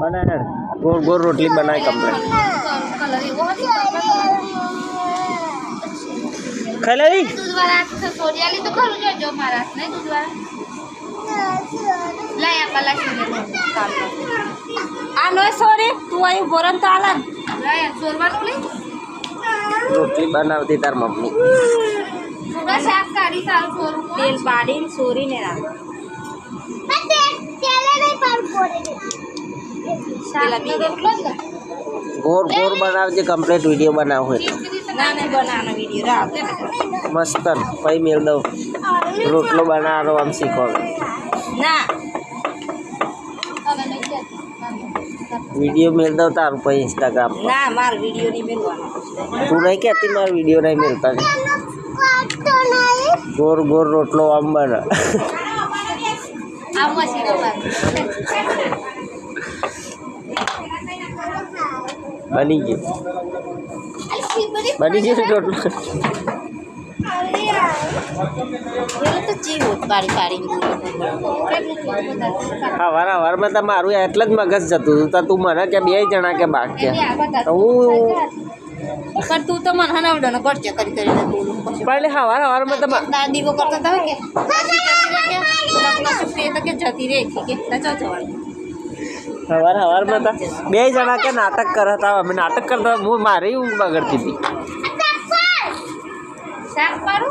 बना गोल गोल रोटली बनाए कंप्लीट खाई ली दूध वाला सोडियाली तो करू जो महाराज नहीं दूध वाला लाई आपला आ नो सॉरी तू आई बोरन तो आला लाई सोरवानु ली रोटली बनावती तार मम्मी थोड़ा शाक काढ़ी साल सोरू तेल बाड़ी सोरी ने ना तेले नहीं पर कोरे तेला भी गोर गोर बनावजे कंप्लीट वीडियो बनाव है ना नहीं बनाना वीडियो रा मस्त पई मेल दो रोटलो बनानो हम सीखो ना वीडियो मेल दो तार पे इंस्टाग्राम ना मार वीडियो नहीं मिलवाना तू नहीं कहती मार वीडियो नहीं मिलता गोर गोर रोटलो आम बना आम मशीन पर बनी गई रोटलो ये तो ची होत बारी बारी हवार हवार में मारू एटल ज मगज जतु तू मने के बे जना के बाकी पर तू तो मन हनावडो न करचे करी करी बोलू पहले हवार हवार में दादी वो करता था के लकला सुपे तो के जती रे के सचो जवान हवार हवार में बे जना के नाटक करता मैं नाटक करता मुँह मारे ऊँग बगड़ती थी शाक पारू